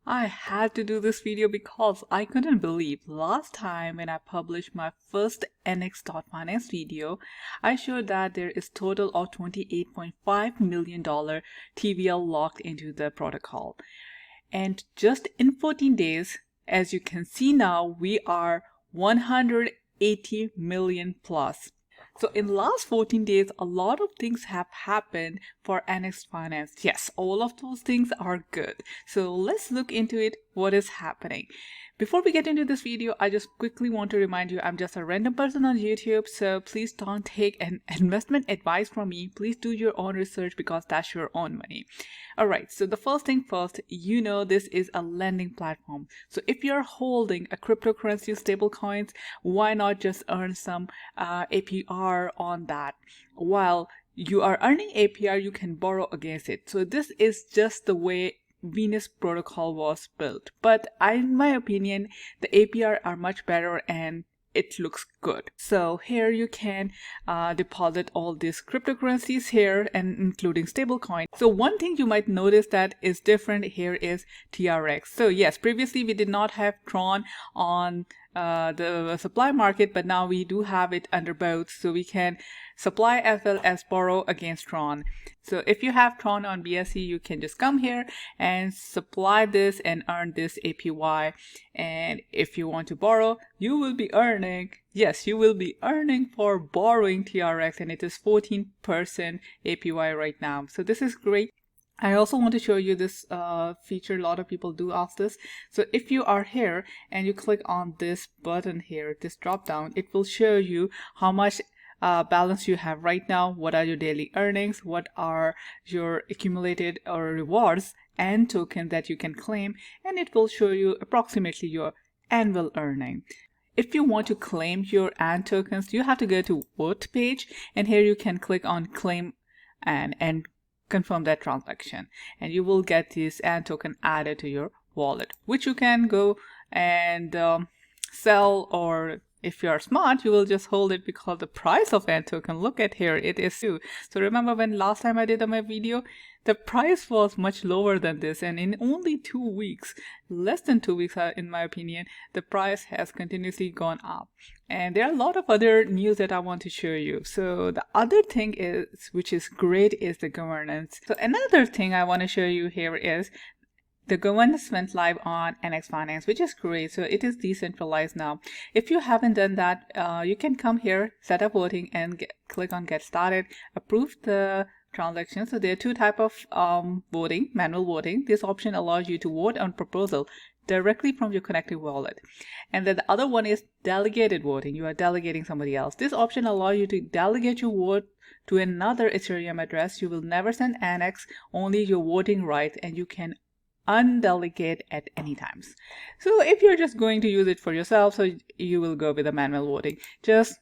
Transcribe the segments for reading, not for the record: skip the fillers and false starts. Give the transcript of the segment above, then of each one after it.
I had to do this video because I couldn't believe last time when I published my first Annex.finance video, I showed that there is total of $28.5 million TVL locked into the protocol. And just in 14 days, as you can see now, we are 180 million plus. So in last 14 days, a lot of things have happened for Annex Finance. Yes, all of those things are good. So let's look into it, what is happening. Before we get into this video, I just quickly want to remind you I'm just a random person on YouTube, so please don't take an investment advice from me. Please do your own research because that's your own money. Alright, so the first thing first, you know this is a lending platform. So if you're holding a cryptocurrency stablecoins, why not just earn some APR on that? While you are earning APR, you can borrow against it. So this is just the way Venus protocol was built, but in my opinion the APR are much better and it looks good. So here you can deposit all these cryptocurrencies here and including stablecoin. So one thing you might notice that is different here is TRX. So yes, previously we did not have Tron on the supply market, but now we do have it under both, so we can supply as well as borrow against Tron. So if you have Tron on BSC, you can just come here and supply this and earn this APY. And if you want to borrow, you will be earning, yes, you will be earning for borrowing TRX, and it is 14% APY right now. So this is great. I also want to show you this feature. A lot of people do ask this. So if you are here and you click on this button here, this drop down, it will show you how much balance you have right now, what are your daily earnings, what are your accumulated or rewards and tokens that you can claim, and it will show you approximately your annual earning. If you want to claim your ANN tokens, you have to go to vote page, and here you can click on claim and confirm that transaction, and you will get this ANN token added to your wallet, which you can go and sell, or if you are smart, you will just hold it because the price of ANN token, look at here, it is too. So remember when last time I did my video, the price was much lower than this, and in only 2 weeks, less than 2 weeks in my opinion, the price has continuously gone up. And there are a lot of other news that I want to show you. So the other thing is, which is great, is the governance. So another thing I want to show you here is the governance went live on Annex Finance, which is great. So it is decentralized now. If you haven't done that, you can come here, set up voting, and click on get started, approve the transaction. So there are two types of voting, manual voting. This option allows you to vote on proposal directly from your connected wallet. And then the other one is delegated voting. You are delegating somebody else. This option allows you to delegate your vote to another Ethereum address. You will never send Annex, only your voting rights, and you can undelegate at any times. So if you're just going to use it for yourself, so you will go with the manual voting. Just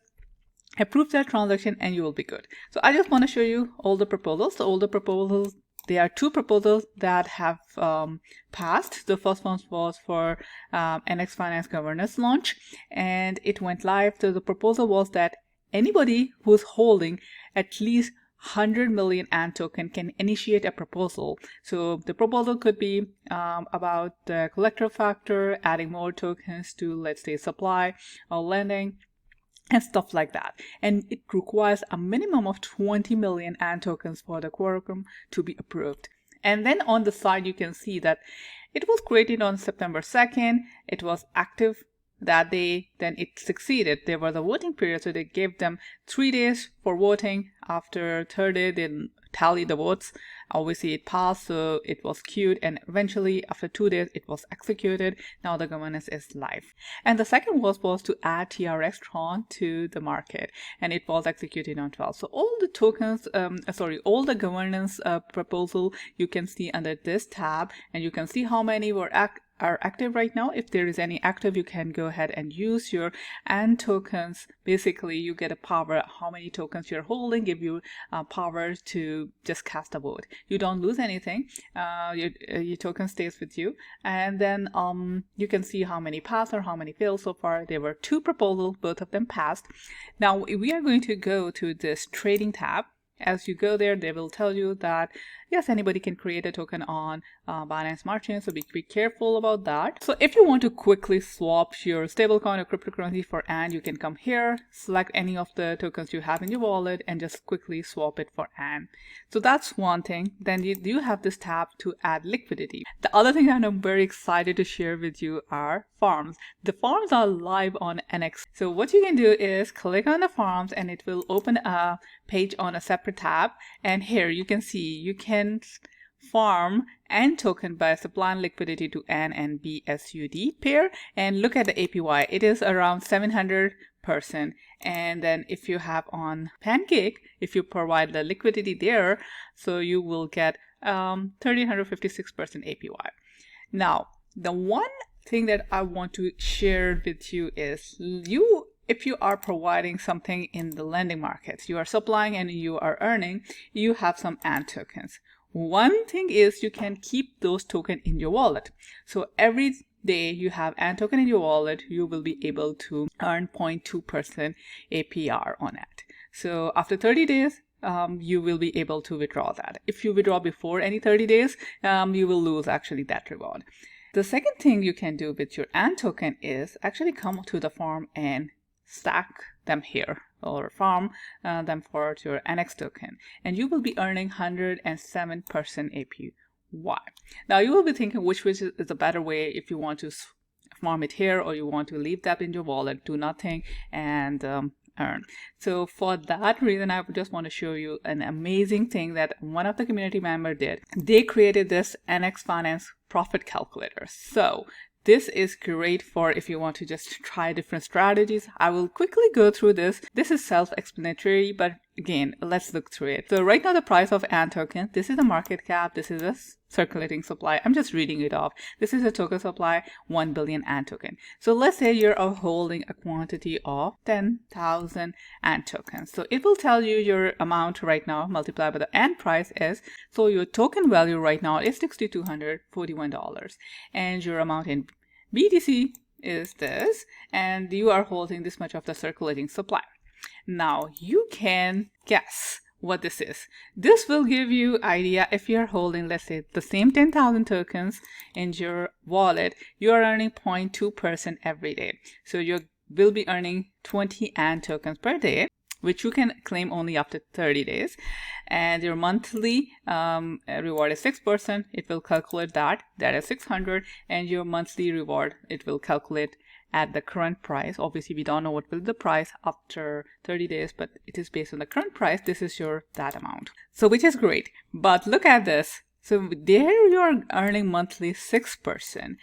approve that transaction and you will be good. So I just want to show you all the proposals. So all the proposals, there are two proposals that have passed. The first one was for Annex Finance governance launch, and it went live. So the proposal was that anybody who's holding at least 100 million ANN token can initiate a proposal. So the proposal could be about the collector factor, adding more tokens to, let's say, supply or lending and stuff like that. And it requires a minimum of 20 million ANN tokens for the quorum to be approved. And then on the side, you can see that it was created on September 2nd. It was active that day, then it succeeded. There was a voting period, so they gave them 3 days for voting. After third day, they tallied the votes. Obviously it passed, so it was queued, and eventually after 2 days it was executed. Now the governance is live. And the second was to add TRX Tron to the market, and it was executed on 12. So all the tokens, all the governance proposal you can see under this tab, and you can see how many are active right now. If there is any active, you can go ahead and use your ANN tokens. Basically you get a power, how many tokens you're holding give you power to just cast a vote. You don't lose anything. Your token stays with you, and then you can see how many pass or how many fail. So far there were 2 proposals, both of them passed. Now we are going to go to this trading tab, As you go there, they will tell you that yes, anybody can create a token on Binance Smart Chain, so be careful about that. So if you want to quickly swap your stablecoin or cryptocurrency for ANN, you can come here, select any of the tokens you have in your wallet, and just quickly swap it for ANN. So that's one thing. Then you have this tab to add liquidity. The other thing that I'm very excited to share with you are farms. The farms are live on Annex. So what you can do is click on the farms and it will open a page on a separate tab, and here you can see you can farm ANN token by supplying liquidity to ANN and BSUD pair, and look at the APY. It is around 700%. And then if you have on Pancake, if you provide the liquidity there, so you will get 1356% APY. Now, the one thing that I want to share with you is if you are providing something in the lending markets, you are supplying and you are earning, you have some ANN tokens. One thing is you can keep those tokens in your wallet. So every day you have ANN token in your wallet, you will be able to earn 0.2% APR on it. So after 30 days, you will be able to withdraw that. If you withdraw before any 30 days, you will lose actually that reward. The second thing you can do with your ANN token is actually come to the farm and stack them here, or farm them for your Annex token, and you will be earning 107% APY. Now you will be thinking which is a better way, if you want to farm it here or you want to leave that in your wallet, do nothing, and earn. So for that reason, I just want to show you an amazing thing that one of the community members did. They created this Annex Finance profit calculator. So this is great for if you want to just try different strategies. I will quickly go through this. This is self-explanatory, but again, let's look through it. So right now the price of ANN token, this is the market cap, this is a circulating supply. I'm just reading it off. This is a token supply, 1 billion ANN token. So let's say you're holding a quantity of 10,000 ANN tokens. So it will tell you your amount right now multiplied by the ANN price is, so your token value right now is $6,241, and your amount in BTC is this, and you are holding this much of the circulating supply. Now you can guess what this is. This will give you idea if you're holding, let's say, the same 10,000 tokens in your wallet, you are earning 0.2% every day. So you will be earning 20 ANN tokens per day, which you can claim only after 30 days. And your monthly reward is 6%. It will calculate that is 600. And your monthly reward, it will calculate at the current price. Obviously, we don't know what will be the price after 30 days, but it is based on the current price. This is that amount. So which is great. But look at this. So there you are earning monthly 6%.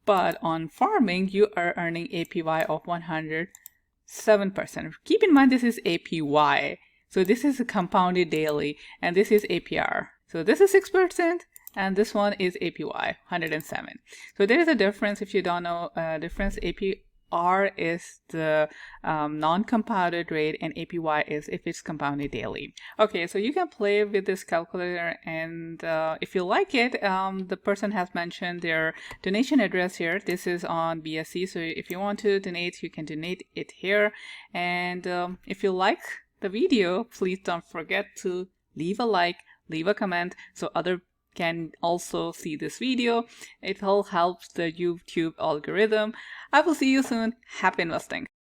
But on farming, you are earning APY of 107%. Keep in mind, this is APY. So this is compounded daily, and this is APR. So this is 6%, and this one is APY, 107. So there is a difference. If you don't know difference, APR is the non-compounded rate, and APY is if it's compounded daily. Okay, so you can play with this calculator, and if you like it, the person has mentioned their donation address here. This is on BSC, so if you want to donate, you can donate it here. And if you like the video, please don't forget to leave a like, leave a comment, so other can also see this video. It all helps the YouTube algorithm. I will see you soon. Happy investing.